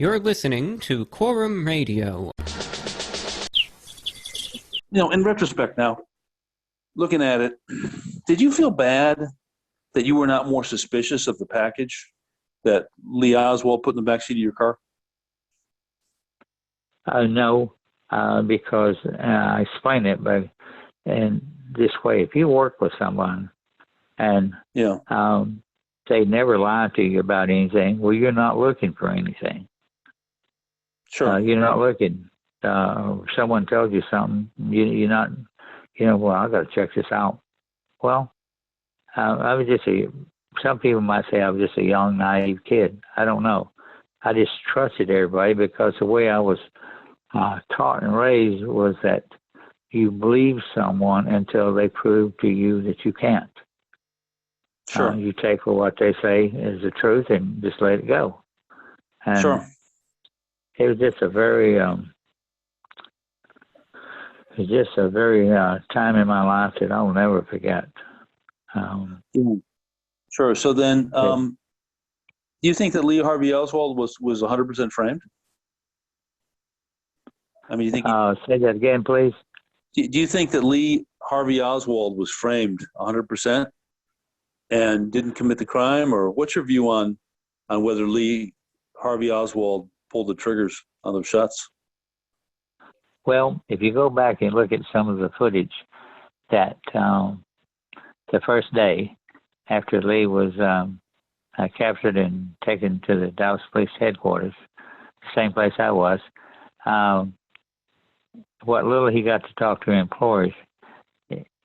You're listening to Quorum Radio. In retrospect now, looking at it, did you feel bad that you were not more suspicious of the package that Lee Oswald put in the backseat of your car? No, because I explain it, but in this way, if you work with someone and they never lie to you about anything, well, you're not looking for anything. Sure. You're not looking. Someone tells you something, you're not, well, I got to check this out. Well, I was just some people might say I was just a young, naive kid. I don't know. I just trusted everybody because the way I was taught and raised was that you believe someone until they prove to you that you can't. Sure. You take for what they say is the truth and just let it go. And sure. It was just a very, time in my life that I'll never forget. Sure. So then, do you think that Lee Harvey Oswald was 100% framed? I mean, you think? Say that again, please. Do you think that Lee Harvey Oswald was framed 100% and didn't commit the crime, or what's your view on whether Lee Harvey Oswald pulled the triggers on those shots? Well, if you go back and look at some of the footage that the first day after Lee was captured and taken to the Dallas Police headquarters, same place I was, what little he got to talk to employees,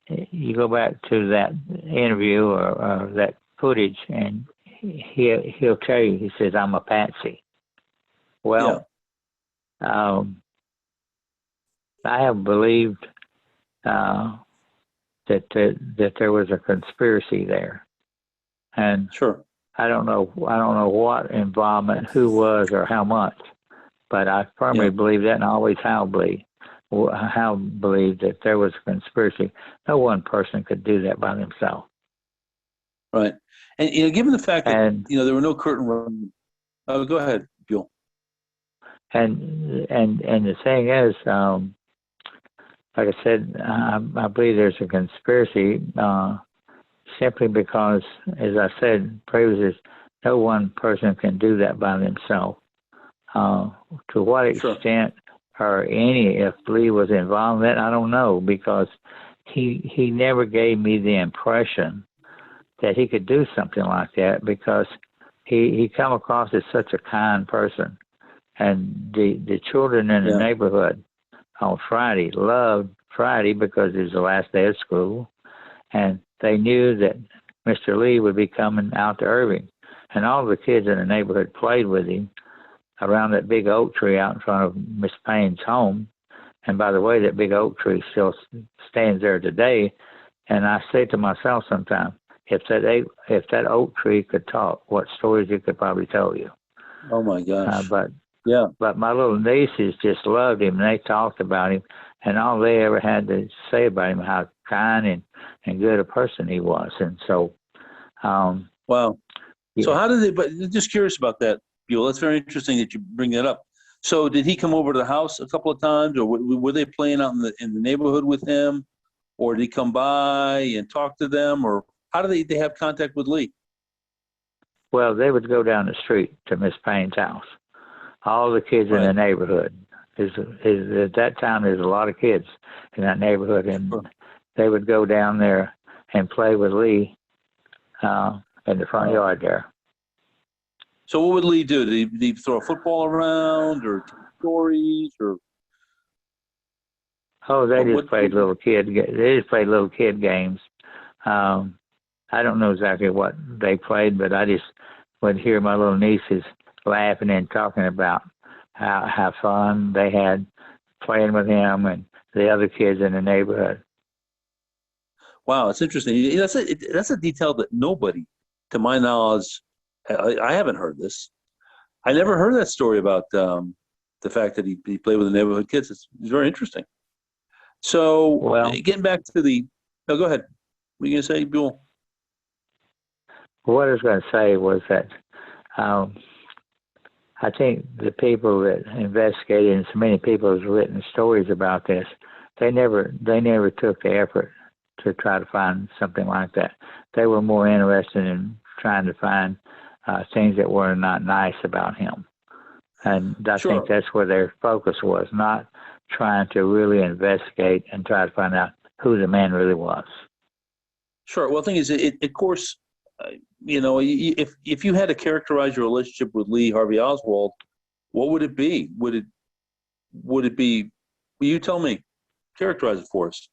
you go back to that interview or that footage and he'll tell you, he says, I'm a patsy. Well, I have believed that there was a conspiracy there, and sure, I don't know what involvement, who was, or how much, but I firmly believe that, and I always have believed that there was a conspiracy. No one person could do that by themselves. Right, and given the fact that there were no curtain raises. Go ahead, Buell. And the thing is, like I said, I believe there's a conspiracy simply because, as I said previously, no one person can do that by themselves. To what extent or if Lee was involved in that, I don't know, because he never gave me the impression that he could do something like that, because he come across as such a kind person. And the children in the neighborhood on Friday loved Friday because it was the last day of school. And they knew that Mr. Lee would be coming out to Irving. And all the kids in the neighborhood played with him around that big oak tree out in front of Miss Payne's home. And by the way, that big oak tree still stands there today. And I say to myself sometimes, if that oak tree could talk, what stories it could probably tell you. Oh, my gosh. But my little nieces just loved him, and they talked about him, and all they ever had to say about him, how kind and good a person he was. And so, wow. Yeah. So how did they? But just curious about that, Buell. That's very interesting that you bring that up. So did he come over to the house a couple of times, or were they playing out in the neighborhood with him, or did he come by and talk to them, or how did they have contact with Lee? Well, they would go down the street to Miss Payne's house. All the kids in the neighborhood. At that time, there's a lot of kids in that neighborhood, and they would go down there and play with Lee in the front yard there. So what would Lee do? Did he throw a football around, or tell stories, or? Oh, they just played little kid. They just played little kid games. I don't know exactly what they played, but I just would hear my little nieces laughing and talking about how fun they had playing with him and the other kids in the neighborhood. Wow, it's interesting. That's a detail that nobody, to my knowledge, I haven't heard this. I never heard that story about the fact that he played with the neighborhood kids. It's very interesting. So, getting back to go ahead. What are you going to say, Buell? What I was going to say was that I think the people that investigated, and so many people have written stories about this, they never took the effort to try to find something like that. They were more interested in trying to find things that were not nice about him. And I Sure. think that's where their focus was, not trying to really investigate and try to find out who the man really was. Sure. Well, the thing is, of course, if you had to characterize your relationship with Lee Harvey Oswald, what would it be? Would it be? Well, you tell me. Characterize it for us.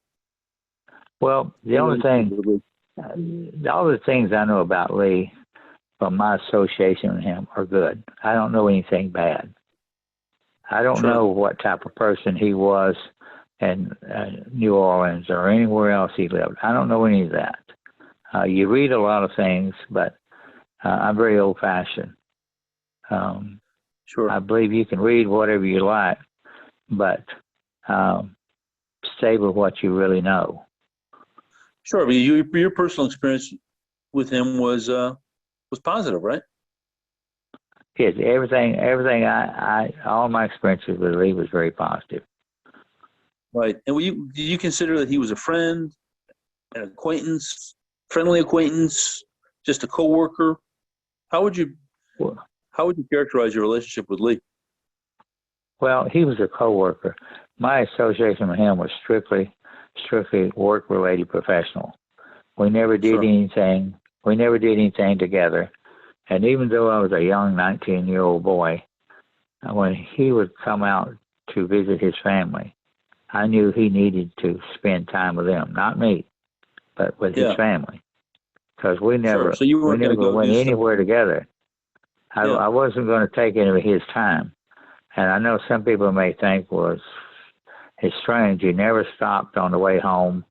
Well, the only thing, all the things I know about Lee from my association with him are good. I don't know anything bad. I don't know what type of person he was in New Orleans or anywhere else he lived. I don't know any of that. You read a lot of things, but I'm very old-fashioned. Sure. I believe you can read whatever you like, but stay with what you really know. Sure, but your personal experience with him was positive, right? Yes, everything. All my experiences with Lee was very positive. Right. And do you consider that he was a friend, an acquaintance, friendly acquaintance, just a coworker? How would you characterize your relationship with Lee? Well, he was a coworker. My association with him was strictly work-related, professional. We never did anything. We never did anything together. And even though I was a young 19-year-old boy, when he would come out to visit his family, I knew he needed to spend time with them, not me, but with his family, because we never went anywhere together. I wasn't going to take any of his time. And I know some people may think, well, it's strange. He never stopped on the way home,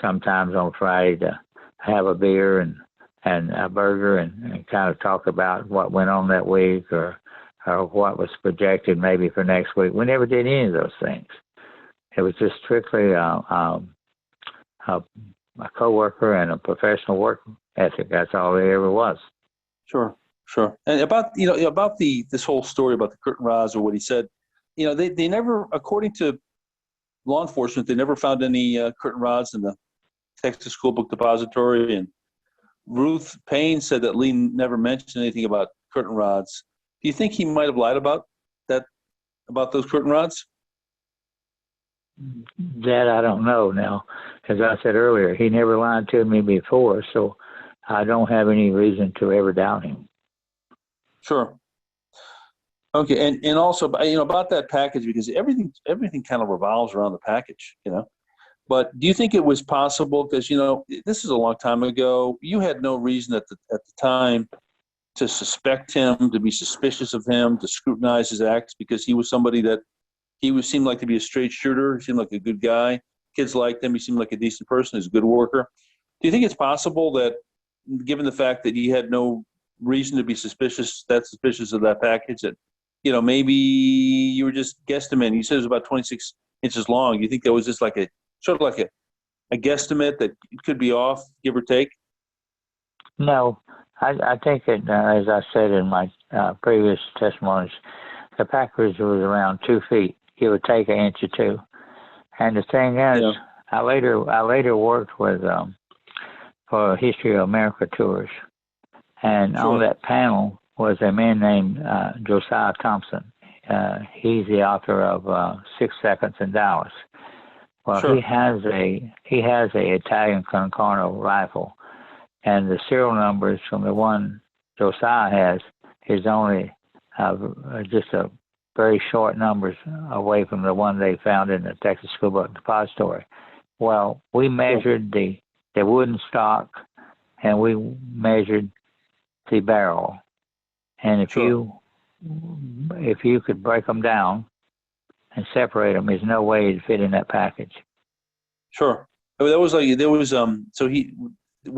sometimes on Friday, to have a beer and a burger and kind of talk about what went on that week or what was projected maybe for next week. We never did any of those things. It was just strictly a coworker and a professional work ethic. That's all there ever was. Sure. And about this whole story about the curtain rods or what he said, they never, according to law enforcement, they never found any curtain rods in the Texas School Book Depository. And Ruth Payne said that Lee never mentioned anything about curtain rods. Do you think he might have lied about those curtain rods? That I don't know now. As I said earlier, he never lied to me before, so I don't have any reason to ever doubt him. Sure. Okay, and also, about that package, because everything kind of revolves around the package, But do you think it was possible, because, this is a long time ago, you had no reason at the time to suspect him, to be suspicious of him, to scrutinize his acts, because he was somebody that seemed like to be a straight shooter. He seemed like a good guy. Kids liked him. He seemed like a decent person. He's a good worker. Do you think it's possible that, given the fact that he had no reason to be suspicious of that package, that, maybe you were just guesstimating? You said it was about 26 inches long. Do you think that was just like a guesstimate that it could be off, give or take? No, I think that, as I said in my previous testimonies, the package was around 2 feet. It would take an inch or two. And the thing is, I later worked with for History of America tours, and on that panel was a man named Josiah Thompson. He's the author of 6 Seconds in Dallas. Well, he has a Italian Concarno rifle, and the serial numbers from the one Josiah has is only just a very short numbers away from the one they found in the Texas School Book Depository. Well, we measured the wooden stock, and we measured the barrel, and if you could break them down and separate them, there's no way it'd fit in that package. Sure. What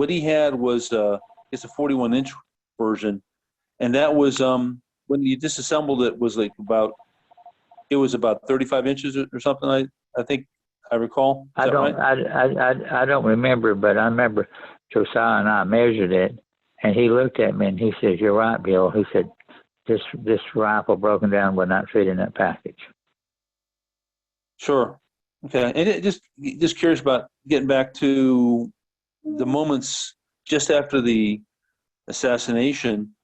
he had was it's a 41-inch version, and that was when you disassembled it was about 35 inches or something. I think I recall. I don't remember, but I remember Josiah and I measured it, and he looked at me and he says, "You're right, Bill." He said, this rifle broken down would not fit in that package. Sure. Okay. And just curious about getting back to the moments just after the assassination.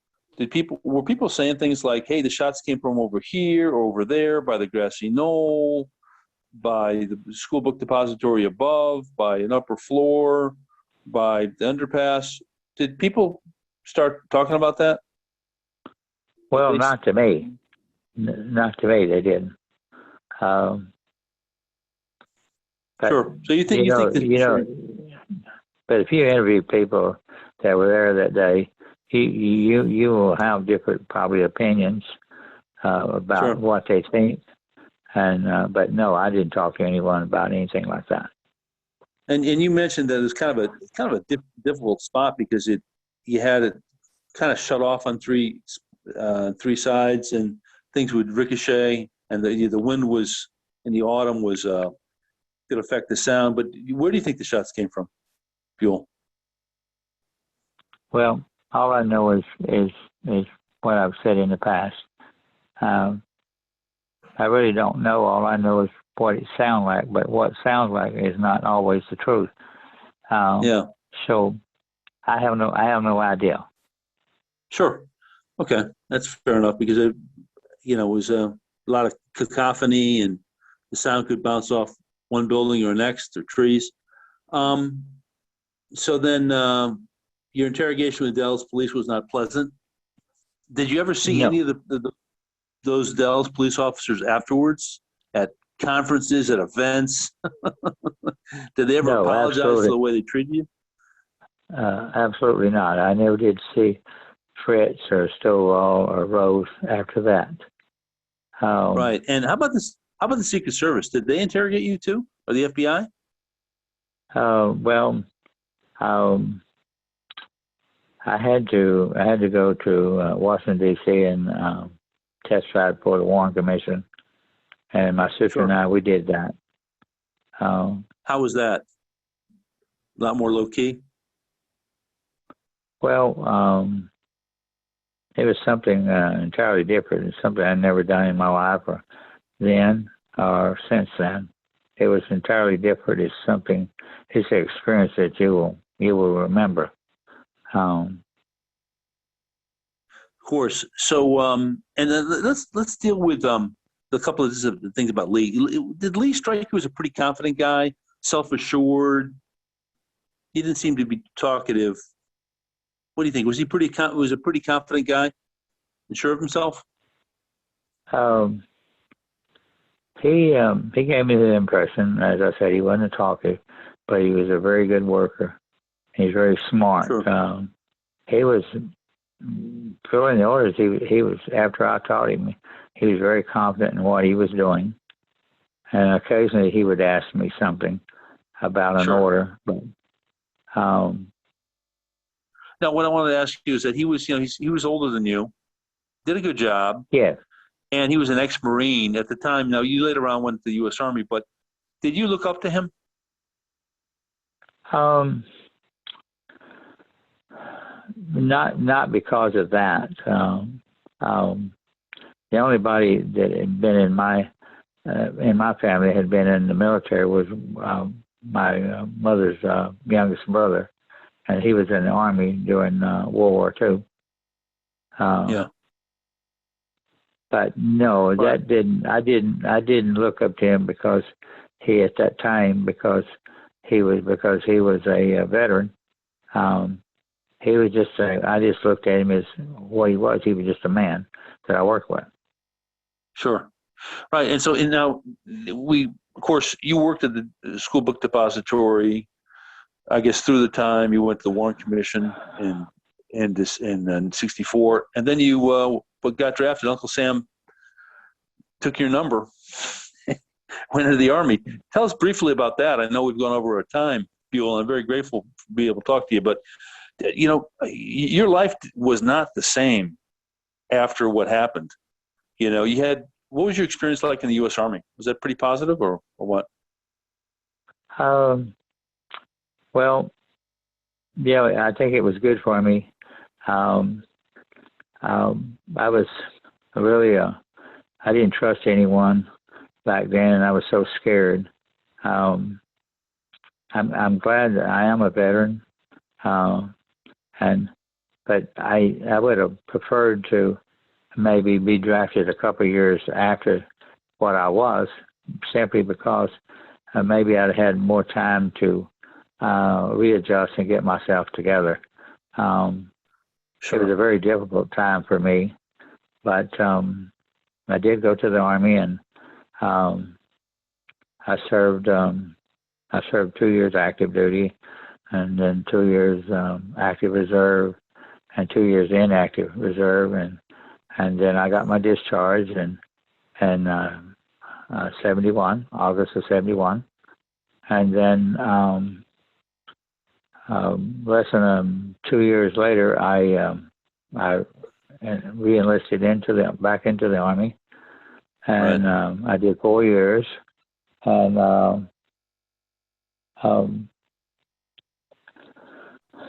Were people saying things like, "Hey, the shots came from over here or over there by the grassy knoll, by the school book depository above, by an upper floor, by the underpass"? Did people start talking about that? Well, not to me. Not to me, they didn't. But, sure. So you think but if you interview people that were there that day, you will have different probably opinions about sure. what they think. And but no, I didn't talk to anyone about anything like that. And you mentioned that it was kind of a difficult spot because you had it kind of shut off on three sides, and things would ricochet, and the wind was in the autumn was could affect the sound. But where do you think the shots came from, Buell? Well, all I know is what I've said in the past. I really don't know. All I know is what it sounds like, but what sounds like is not always the truth. Yeah. So I have no idea. Sure. Okay, that's fair enough because it was a lot of cacophony and the sound could bounce off one building or next or trees. So then your interrogation with Dallas police was not pleasant. Did you ever see any of those Dallas police officers afterwards at conferences, at events? Did they ever apologize for the way they treated you? Absolutely not. I never did see Fritz or Stovall or Rose after that. Right. And how about this? How about the Secret Service? Did they interrogate you too, or the FBI? Well, I had to go to Washington D.C. and testify before the Warren Commission, and my sister and I, we did that. How was that? A lot more low key. Well, it was something entirely different. It's something I'd never done in my life, or then or since then. It was entirely different. It's an experience that you will remember. Of course. So, and then let's deal with a couple of things about Lee. Did Lee strike you as a pretty confident guy, self-assured? He didn't seem to be talkative. What do you think? Was he a pretty confident guy and sure of himself? He gave me the impression, as I said, he wasn't a talker, but he was a very good worker. He's very smart. Sure. He was filling the orders. He was, after I taught him, he was very confident in what he was doing. And occasionally he would ask me something about an order. But now, what I wanted to ask you is that he was older than you, did a good job. Yes. And he was an ex-Marine at the time. Now, you later on went to the U.S. Army, but did you look up to him? Not because of that. The only body that had been in my family had been in the military was my mother's youngest brother, and he was in the Army during World War II. Yeah. But no, I didn't look up to him because he at that time because he was a veteran. He was just I just looked at him as what he was. He was just a man that I worked with. Sure. Right. And so now of course, you worked at the school book depository, I guess, through the time you went to the Warren Commission in 64, and then you got drafted. Uncle Sam took your number, went into the Army. Tell us briefly about that. I know we've gone over our time, Buell, and I'm very grateful to be able to talk to you, but your life was not the same after what happened. What was your experience like in the U.S. Army? Was that pretty positive or what? Well, yeah, I think it was good for me. I was really, I didn't trust anyone back then, and I was so scared. I'm glad that I am a veteran, but I would have preferred to maybe be drafted a couple of years after what I was, simply because maybe I'd had more time to readjust and get myself together. It was a very difficult time for me, but I did go to the Army, and I served 2 years active duty, and then 2 years active reserve, and 2 years inactive reserve, and then I got my discharge in 71, August of 71, and then less than 2 years later, I re-enlisted back into the Army, and I did 4 years, and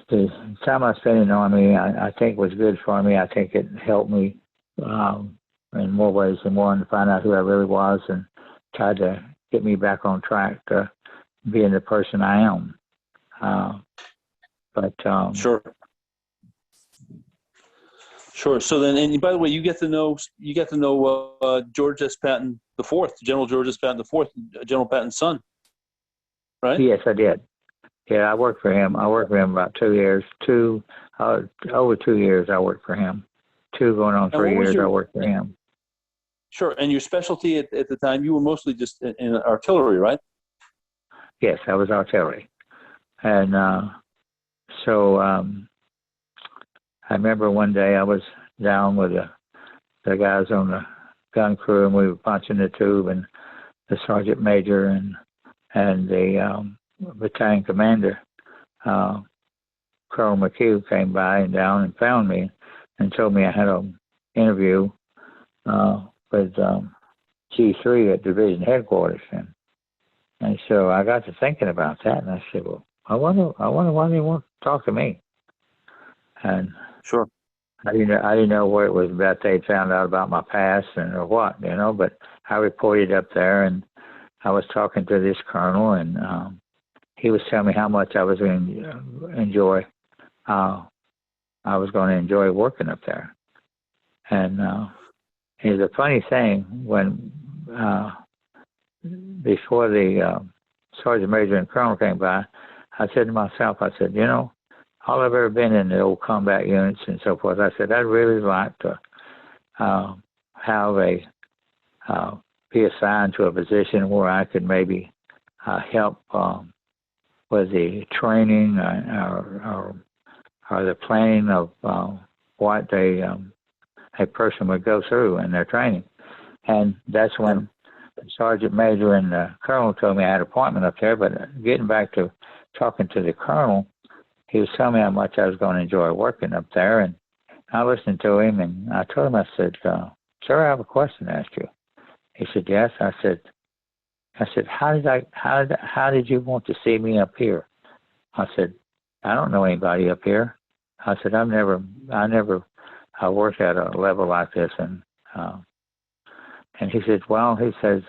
the time I spent in the Army, I think was good for me. I think it helped me in more ways than one to find out who I really was, and tried to get me back on track to being the person I am. Sure. So then, and by the way, you get to know George S. Patton IV, General George S. Patton IV, General Patton's son, right? Yes, I did. Yeah, I worked for him. I worked for him about 2 years. Over 2 years, I worked for him. 2 going on 3 years, I worked for him. Sure. And your specialty at the time, you were mostly just in artillery, right? Yes, I was artillery. And so I remember one day I was down with the guys on the gun crew, and we were punching the tube, and the sergeant major and the battalion commander, Colonel McHugh, came by and down and found me and told me I had an interview with G3 at division headquarters. And so I got to thinking about that, and I said, well, I wonder why they want to talk to me. And sure, I didn't know what it was about. They'd found out about my past or what, but I reported up there, and I was talking to this colonel, and he was telling me how much I was going to enjoy. I was going to enjoy working up there. And it's a funny thing, when before the sergeant major and colonel came by, I said to myself, I said, all I've ever been in the old combat units and so forth, I said, I'd really like to have be assigned to a position where I could maybe help with the training or the planning of what a person would go through in their training. And that's when the sergeant major and the colonel told me I had an appointment up there. But getting back to talking to the colonel, he was telling me how much I was going to enjoy working up there. And I listened to him, and I told him, I said, sir, I have a question to ask you. He said, yes. I said, how did you want to see me up here? I said, I don't know anybody up here. I said, I never worked at a level like this. And he said, well, there's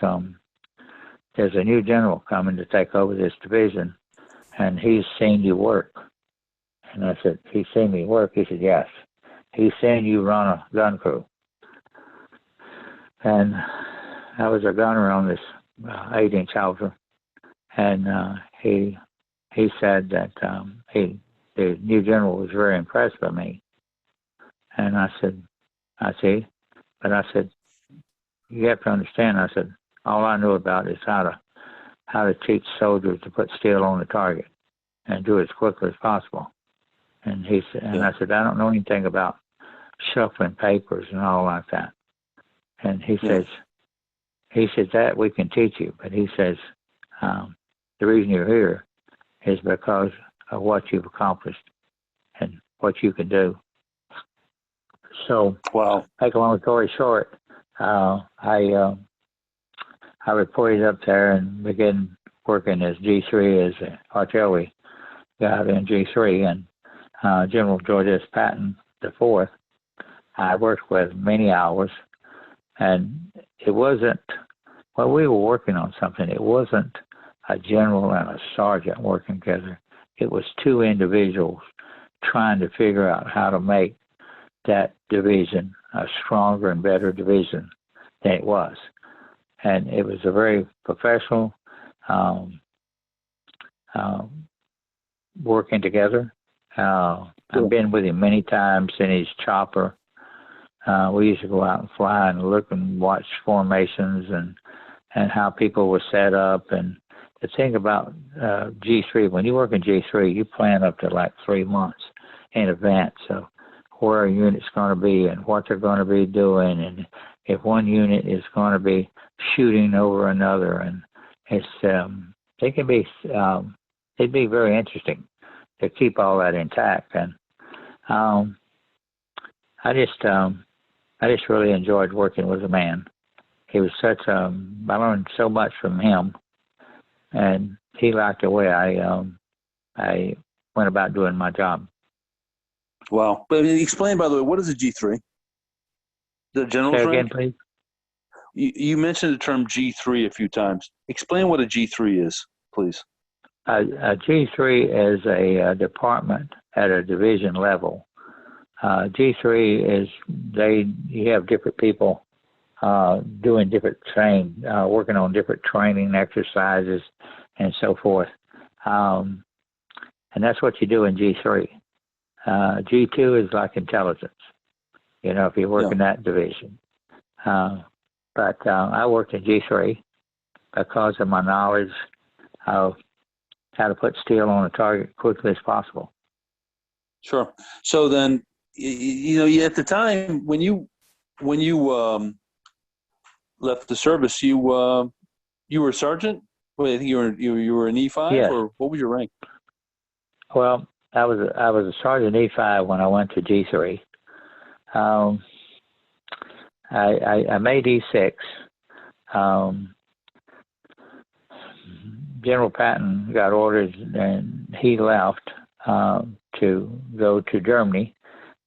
a new general coming to take over this division, and he's seen you work. And I said, he's seen me work? He said, yes. He's seen you run a gun crew. And I was a gunner on this 8-inch Hauser, and he said that the new general was very impressed by me. And I said, I see. But I said, you have to understand, I said, all I know about is how to teach soldiers to put steel on the target and do it as quickly as possible. And he said, and I said, I don't know anything about shuffling papers and all like that. And he says that we can teach you, but he says the reason you're here is because of what you've accomplished and what you can do. So, wow. Make a long story short, I reported up there and began working as G3, as an artillery guy in G3, and General George S. Patton IV, I worked with many hours, And it wasn't, well, we were working on something. It wasn't a general and a sergeant working together. It was two individuals trying to figure out how to make that division a stronger and better division than it was. And it was a very professional working together. I've been with him many times in his chopper. We used to go out and fly and look and watch formations and how people were set up. And the thing about G3, when you work in G3, you plan up to like 3 months in advance of where a unit's going to be and what they're going to be doing, and if one unit is going to be shooting over another. And it's it can be it'd be very interesting to keep all that intact. And I just really enjoyed working with the man. He was such I learned so much from him, and he liked the way I went about doing my job. Wow. But explain, by the way, what is a G3? The general's Say again, rank? please. You mentioned the term G3 a few times. Explain what a G3 is, please. A G3 is a department at a division level. G3 is you have different people doing different working on different training exercises and so forth. And that's what you do in G3. G2 is like intelligence, if you work in that division. But I worked in G3 because of my knowledge of how to put steel on a target quickly as possible. Sure. So then, at the time when you left the service, you were a sergeant. Wait, I think you were an E5, yes. Or what was your rank? Well, I was a sergeant E5 when I went to G3. I made E6. General Patton got orders, and he left to go to Germany.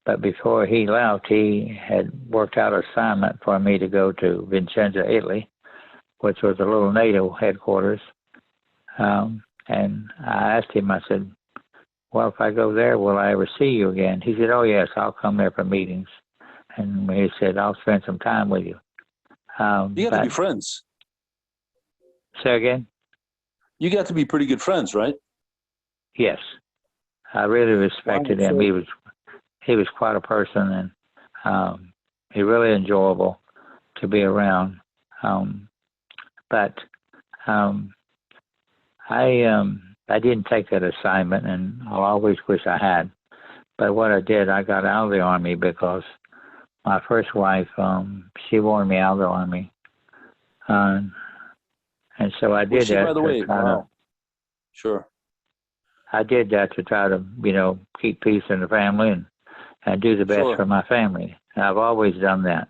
But before he left, he had worked out an assignment for me to go to Vicenza, Italy, which was a little NATO headquarters. And I asked him, I said, well, if I go there, will I ever see you again? He said, oh, yes, I'll come there for meetings. And he said, I'll spend some time with you. You got to be friends. Say again? You got to be pretty good friends, right? Yes. I really respected him. He was quite a person, and he really enjoyable to be around. But I didn't take that assignment, and I'll always wish I had. But what I did, I got out of the Army because my first wife, she wanted me out of the Army. And so I did that. By the way, wow. Sure. I did that to try to, keep peace in the family and do the best for my family. And I've always done that.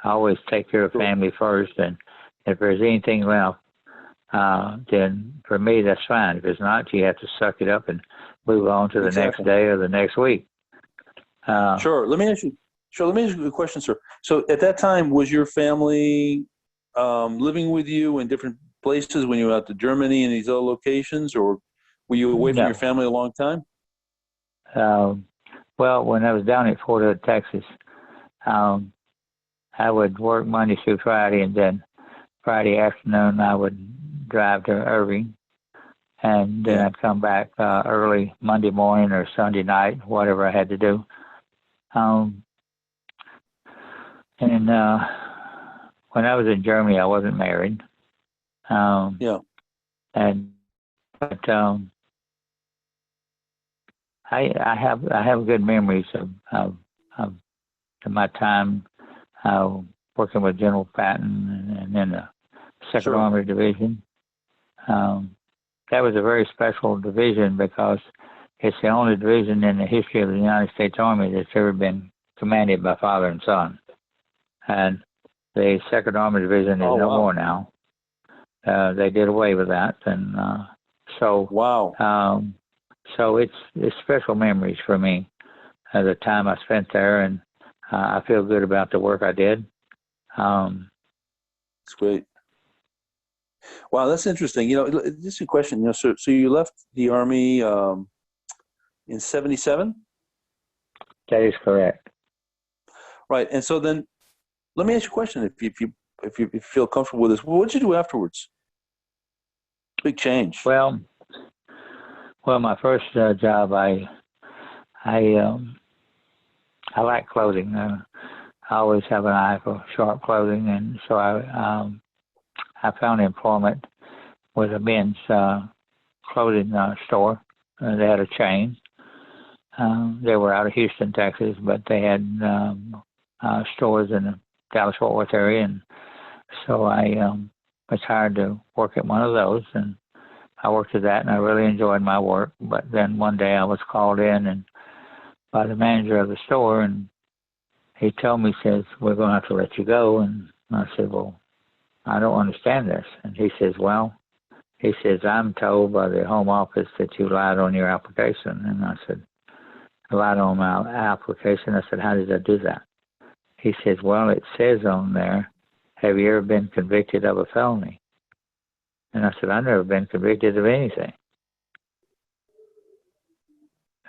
I always take care of family first, and if there's anything left, then for me, that's fine. If it's not, you have to suck it up and move on to the next day or the next week. Sure. Let me ask you a question, sir. So at that time, was your family living with you in different places when you were out to Germany and these other locations, or were you away from your family a long time? Well, when I was down at Fort Hood, Texas, I would work Monday through Friday, and then Friday afternoon I would drive to Irving, and then I'd come back early Monday morning or Sunday night, whatever I had to do. And when I was in Germany, I wasn't married. But I have good memories of my time working with General Patton and in the Second Armored Division. That was a very special division because it's the only division in the history of the United States Army that's ever been commanded by father and son. And the Second Armored Division is no more now. They did away with that, and so it's special memories for me. The time I spent there, and I feel good about the work I did. It's great. Wow, that's interesting. Just a question. So you left the Army in '77, That is correct. right? And so then, let me ask you a question. If you feel comfortable with this, what did you do afterwards? Big change. Well, my first job, I like clothing. I always have an eye for sharp clothing, and so I found employment with a men's clothing store. They had a chain. They were out of Houston, Texas, but they had stores in the Dallas-Fort Worth area, and so I was hired to work at one of those, and I worked at that, and I really enjoyed my work. But then one day I was called in and by the manager of the store, and he told me, says, "We're going to have to let you go." And I said, "Well, I don't understand this." And he says, "I'm told by the home office that you lied on your application." And I said, "I lied on my application?" I said, "How did I do that?" He says, "Well, it says on there, have you ever been convicted of a felony?" And I said, "I've never been convicted of anything."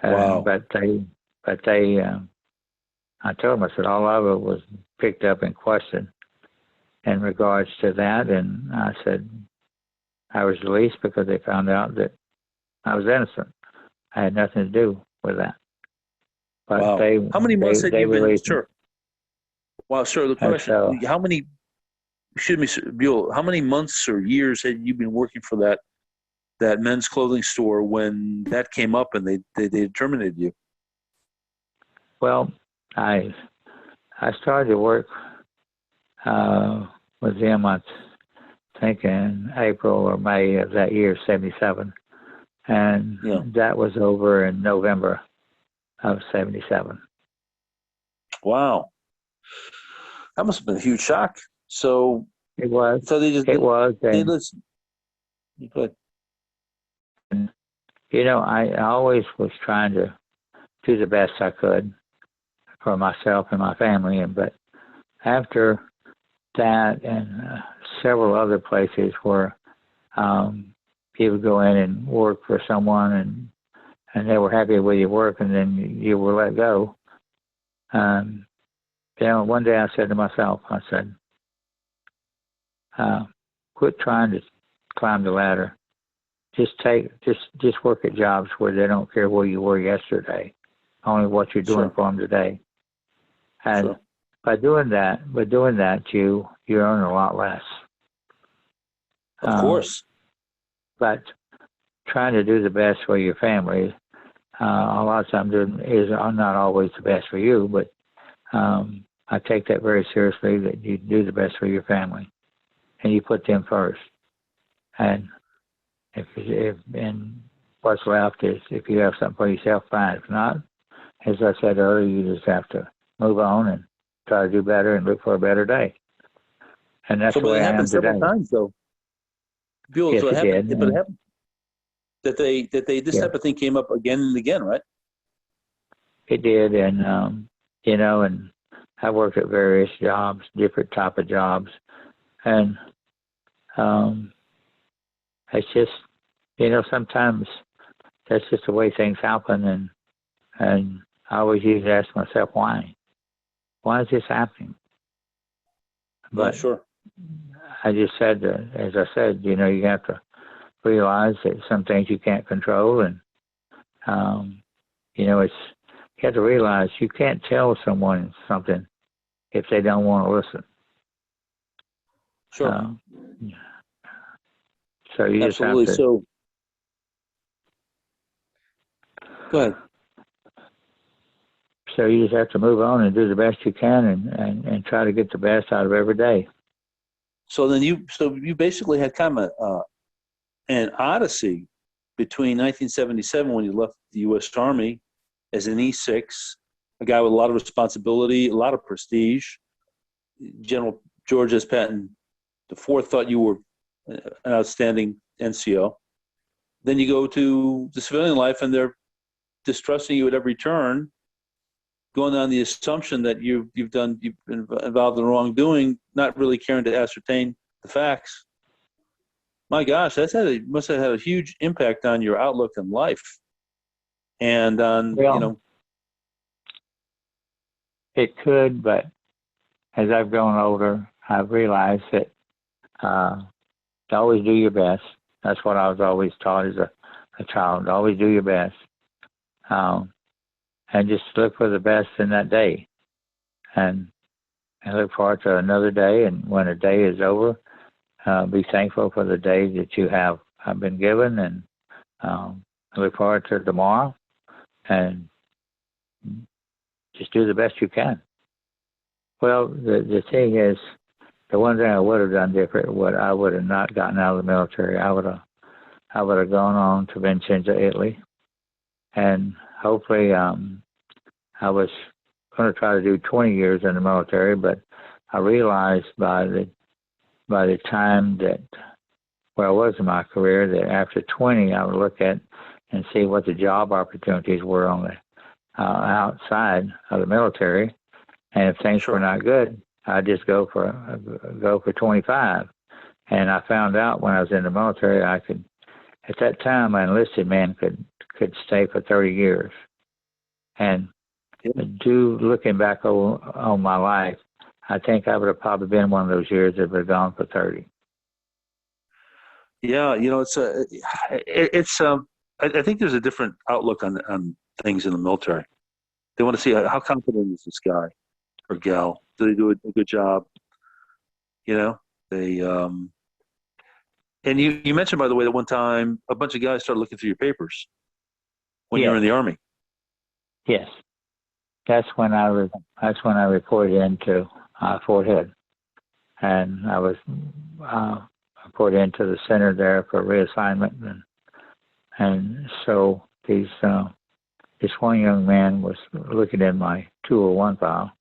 Wow. But they, I told them, I said, all of it was picked up in question in regards to that. And I said, I was released because they found out that I was innocent. I had nothing to do with that. But wow. How many months had you been, sir? Wow, sir, the question, so, how many months or years had you been working for that men's clothing store when that came up and they terminated you? Well, I started to work with them, I think, in April or May of that year, '77. And that was over in November of '77. Wow. That must have been a huge shock. So it was. So they just it was. They listen. Good. I always was trying to do the best I could for myself and my family, but after that and several other places where you would go in and work for someone and they were happy with your work, and then you were let go. One day I said to myself, I said, quit trying to climb the ladder. Just work at jobs where they don't care where you were yesterday, only what you're doing for them today. And by doing that, you earn a lot less. Of course. But trying to do the best for your family, a lot of times is not always the best for you, but I take that very seriously, that you do the best for your family and you put them first. And and what's left is, if you have something for yourself, fine. If not, as I said earlier, you just have to move on and try to do better and look for a better day. And that's the way I am today. Several times, though. Bill, yes, so it did. But it happened that this type of thing came up again and again, right? It did, and and I worked at various jobs, different type of jobs, and it's just, sometimes that's just the way things happen, and I always used to ask myself, why is this happening? But sure. I just said, as I said, you have to realize that some things you can't control, and you have to realize you can't tell someone something if they don't want to listen. Sure. So you absolutely. Just have to. Go ahead. So you just have to move on and do the best you can, and try to get the best out of every day. So then you basically had kind of an odyssey between 1977, when you left the U.S. Army as an E6, a guy with a lot of responsibility, a lot of prestige. General George S. Patton IV thought you were an outstanding NCO. Then you go to the civilian life, and they're distrusting you at every turn. going on the assumption that you've been involved in wrongdoing, not really caring to ascertain the facts. My gosh, must have had a huge impact on your outlook in life, and on It could, but as I've grown older, I've realized that to always do your best. That's what I was always taught as a child. Always do your best, and just look for the best in that day, and look forward to another day. And when a day is over, be thankful for the day that you have been given, and look forward to tomorrow, and just do the best you can. Well, the thing is, the one thing I would have done different, I would have not gotten out of the military. I would have gone on to Vincenza, Italy, and hopefully I was going to try to do 20 years in the military, but I realized by the time that where I was in my career that after 20 I would look at and see what the job opportunities were on the outside of the military, and if things were not good, I'd just go for 25. And I found out when I was in the military, I could, at that time, an enlisted man could stay for 30 years. And looking back on my life, I think I would have probably been one of those years that would have gone for 30. Yeah, I think there's a different outlook on things in the military. They want to see how confident is this guy or gal. Do they do a good job? They and you mentioned, by the way, that one time a bunch of guys started looking through your papers when you were in the Army. Yes, that's when I reported into Fort Hood, and I was reported into the center there for reassignment, and so this one young man was looking in my 201 file.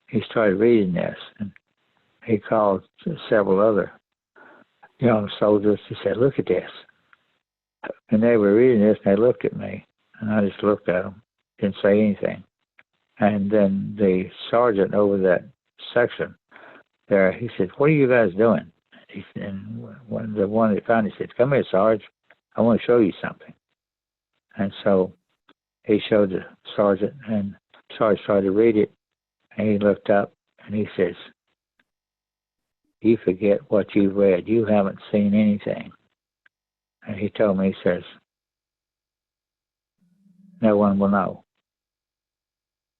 He started reading this, and he called several other young soldiers. He said, "Look at this." And they were reading this, and they looked at me, and I just looked at them, didn't say anything. And then the sergeant over that section there, he said, "What are you guys doing?" And the one that found, he said, "Come here, Sarge. I want to show you something." And so he showed the sergeant, and Sarge started to read it, and he looked up, and he says, "You forget what you've read. You haven't seen anything." And he told me, he says, "No one will know."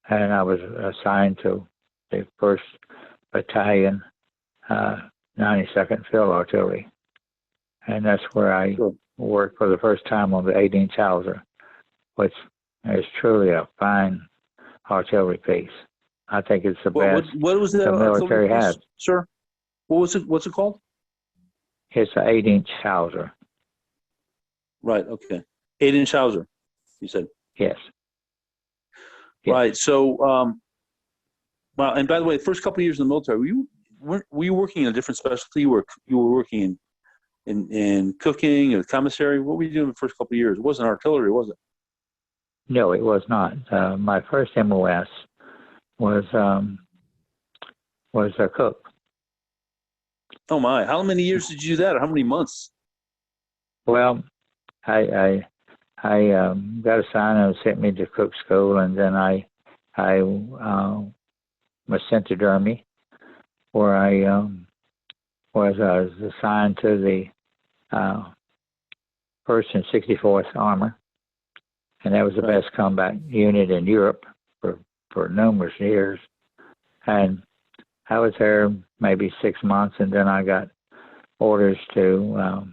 And I was assigned to the 1st Battalion, 92nd Field Artillery. And that's where I worked for the first time on the 8-inch Hauser, which is truly a fine artillery piece. I think it's the best what was the military has. Sir, what was it? What's it called? It's an 8-inch Hauser. Right. Okay. 8-inch Hauser. You said. Yes. Right. So, well, and by the way, the first couple of years in the military, were you working in a different specialty? You were working in cooking or commissary? What were you doing the first couple of years? It wasn't artillery, was it? No, it was not. My first MOS was a cook. Oh my! How many years did you do that, or how many months? Well, I got assigned and sent me to cook school, and then I was sent to Germany, where I was assigned to the 1st and 64th Armor, and that was the best combat unit in Europe for numerous years. And I was there maybe 6 months, and then I got orders to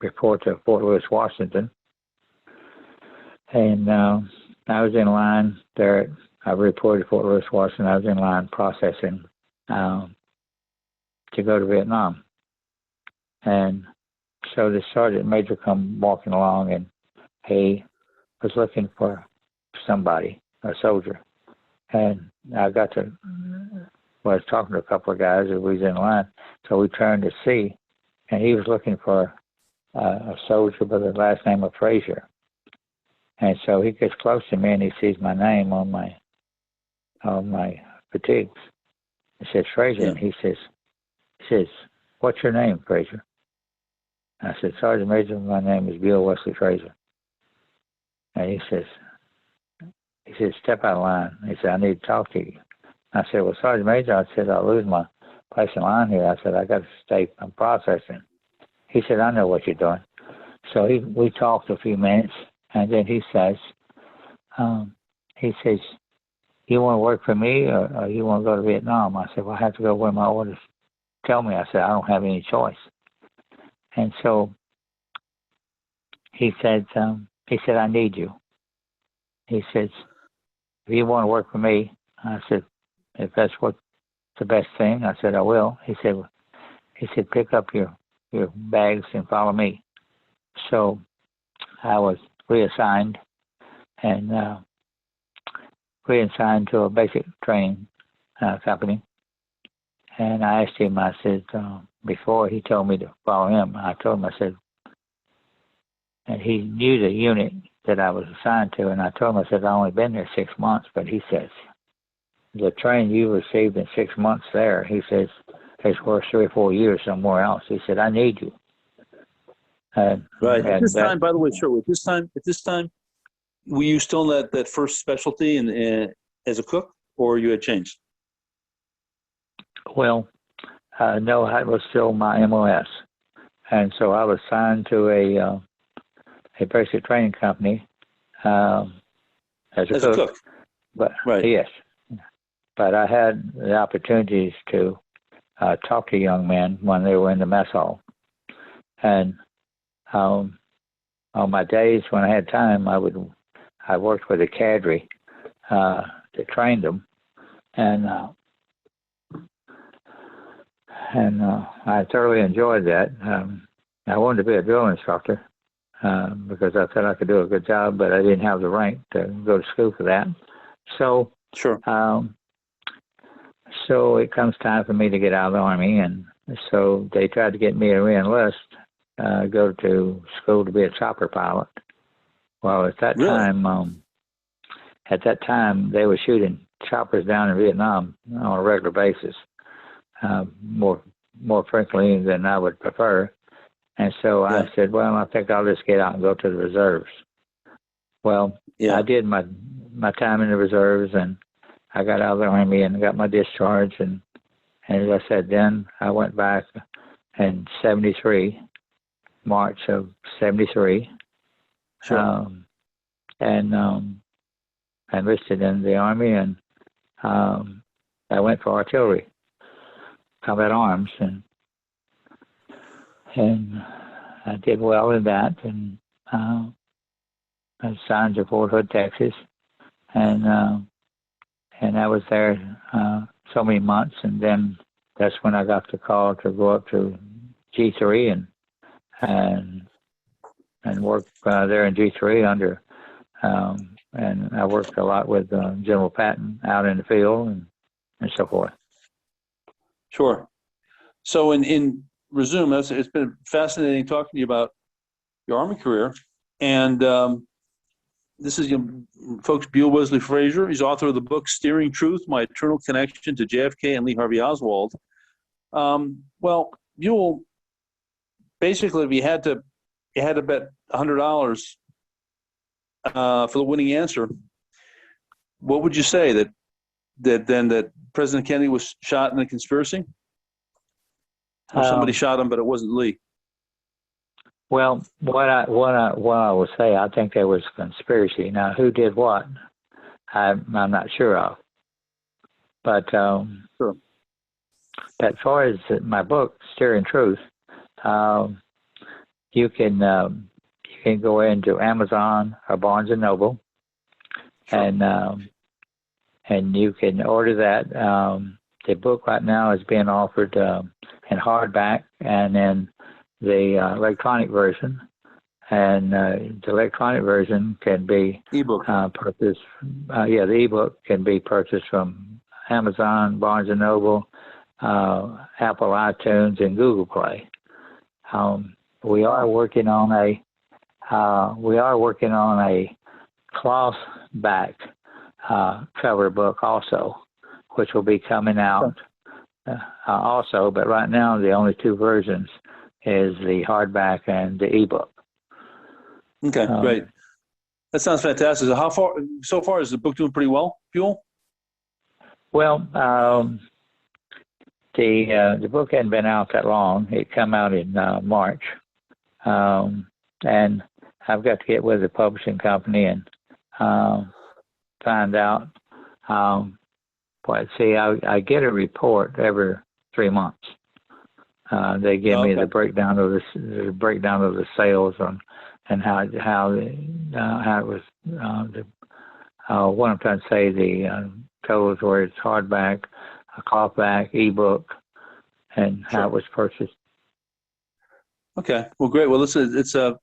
report to Fort Lewis, Washington. And I was in line there. I reported to Fort Lewis, Washington. I was in line processing to go to Vietnam. And so the sergeant major come walking along, and he was looking for somebody, a soldier. And I was talking to a couple of guys who was in line. So we turned to see, and he was looking for a soldier by the last name of Frazier. And so he gets close to me, and he sees my name on my my fatigues. He says, Frazier, Yeah. and he says, what's your name, Frazier? I said, Sergeant Major, my name is Bill Wesley Frazier. And he says, step out of line. He said, I need to talk to you. I said, well, Sergeant Major, I said, I'll lose my place in line here. I said, I got to stay, I'm processing. He said, I know what you're doing. So we talked a few minutes, and then he says, you want to work for me or you want to go to Vietnam? I said, well, I have to go where my orders tell me. I said, I don't have any choice. And so he said, I need you. He says, if you want to work for me, I said, if that's what's the best thing, I said, I will. He said, pick up your bags and follow me. So I was reassigned to a basic training company. And I asked him, I said, before he told me to follow him, I told him, I said, and he knew the unit that I was assigned to, and I told him, I said, I've only been there 6 months, but he says, the training you received in 6 months there, he says, it's worth 3 or 4 years somewhere else. He said, I need you. Right. At this time, by the way, sure. At this time, were you still in that first specialty and as a cook, or you had changed? Well, no, that was still my MOS, and so I was signed to a basic training company as a cook. But right. Yes, but I had the opportunities to talk to young men when they were in the mess hall, and on my days when I had time, I worked with a cadre that trained them, and I thoroughly enjoyed that. I wanted to be a drill instructor because I thought I could do a good job, but I didn't have the rank to go to school for that. So, sure. So it comes time for me to get out of the Army, and so they tried to get me to re-enlist, go to school to be a chopper pilot. Well, at that time, they were shooting choppers down in Vietnam on a regular basis, more frequently than I would prefer. And so I said, well, I think I'll just get out and go to the reserves. Well, I did my time in the reserves, and I got out of the Army and got my discharge. And as I said, then I went back in 73, March of 73. Sure. And I enlisted in the Army, and I went for artillery, combat arms, and I did well in that, and I was signed to Fort Hood, Texas, and I was there so many months, and then that's when I got the call to go up to G3 and work there in G3 under, and I worked a lot with General Patton out in the field and so forth. Sure. So in resume, it's been fascinating talking to you about your Army career. And this is, folks, Bill Wesley Frazier. He's author of the book, Steering Truth, My Eternal Connection to JFK and Lee Harvey Oswald. Well, Buell, basically, if you had to bet $100 for the winning answer, what would you say? That President Kennedy was shot in a conspiracy? Or somebody shot him, but it wasn't Lee? Well, what I will say, I think there was a conspiracy. Now, who did what, I'm not sure of. But sure. As far as my book, Steering Truth, you can go into Amazon or Barnes and Noble, sure. and you can order that. The book right now is being offered in hardback and in the electronic version, and the electronic version can be ebook purchased. The ebook can be purchased from Amazon, Barnes and Noble, Apple iTunes, and Google Play. We are working on a cloth back cover book also, which will be coming out also. But right now, the only two versions is the hardback and the ebook. Okay, great. That sounds fantastic. So far is the book doing pretty well, Buell? Well, the book hadn't been out that long. It come out in March, and I've got to get with the publishing company and find out. I get a report every 3 months. They give me the breakdown of the sales and how it was. What I'm trying to say, the totals where it's hardback, a clothback, ebook, and how it was purchased. Okay, well, great. Well, it's a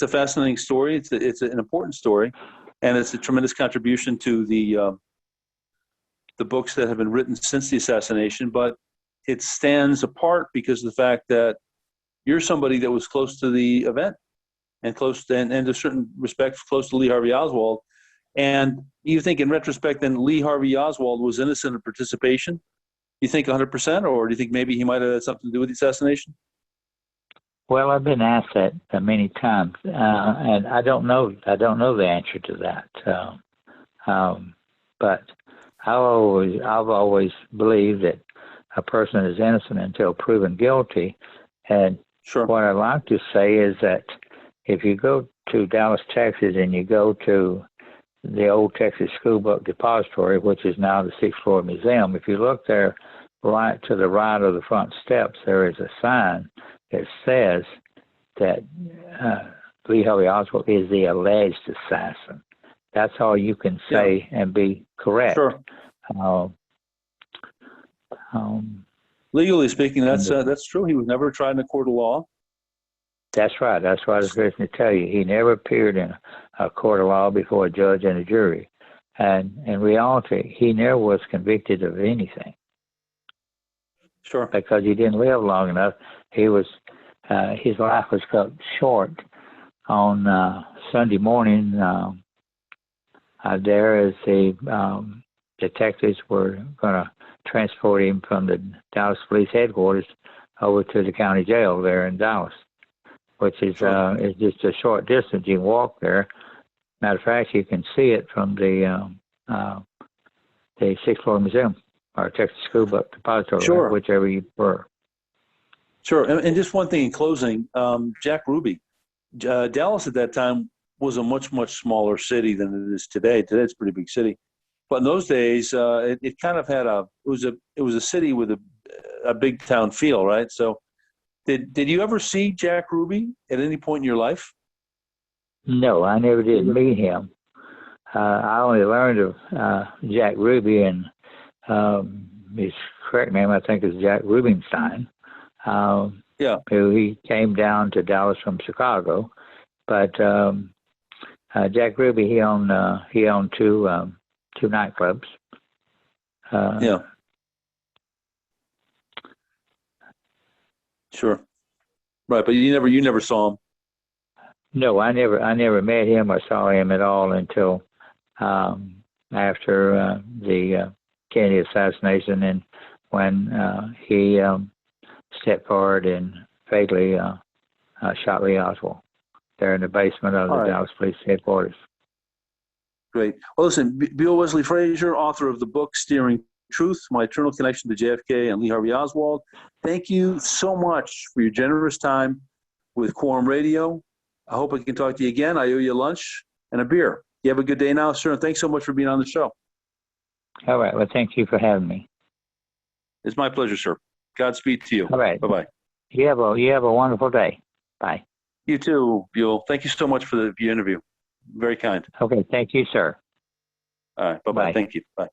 fascinating story. It's an important story, and it's a tremendous contribution to the books that have been written since the assassination. But it stands apart because of the fact that you're somebody that was close to the event and and to certain respects close to Lee Harvey Oswald. And you think in retrospect then Lee Harvey Oswald was innocent of participation? You think 100%, or do you think maybe he might have had something to do with the assassination? Well, I've been asked that many times, and I don't know the answer to that. But I've always believed that a person is innocent until proven guilty. And what I'd like to say is that if you go to Dallas, Texas, and you go to the old Texas School Book Depository, which is now the 6th floor museum, if you look there right to the right of the front steps, there is a sign that says that Lee Harvey Oswald is the alleged assassin. That's all you can say and be correct. Sure. Legally speaking, that's true. He was never tried in a court of law. That's right. That's what I was going to tell you. He never appeared in a court of law before a judge and a jury. And in reality, he never was convicted of anything. Sure. Because he didn't live long enough. He was, his life was cut short on Sunday morning. There as the detectives were going to transport him from the Dallas Police Headquarters over to the county jail there in Dallas, which is just a short distance. You can walk there. Matter of fact, you can see it from the 6th floor museum or Texas School Book Depository, whichever you prefer. Sure. And just one thing in closing, Jack Ruby, Dallas at that time was a much, much smaller city than it is today. Today it's a pretty big city. But in those days, it kind of had it was a city with a big town feel, right? So did you ever see Jack Ruby at any point in your life? No, I never did meet him. I only learned of Jack Ruby, and his correct name, I think, is Jack Rubenstein. Who he came down to Dallas from Chicago. But Jack Ruby, he owned two nightclubs. Sure. Right, but you never saw him. No, I never met him or saw him at all until after the Kennedy assassination, and when he stepped forward and fatally shot Lee Oswald there in the basement of the Dallas Police Headquarters. Great. Well, listen, Buell Wesley Frazier, author of the book Steering Truth, My Eternal Connection to JFK and Lee Harvey Oswald. Thank you so much for your generous time with Quorum Radio. I hope I can talk to you again. I owe you lunch and a beer. You have a good day now, sir, and thanks so much for being on the show. All right. Well, thank you for having me. It's my pleasure, sir. Godspeed to you. All right. Bye-bye. You have a wonderful day. Bye. You too, Buell. Thank you so much for the interview. Very kind. Okay. Thank you, sir. All right. Bye-bye. Bye. Thank you. Bye.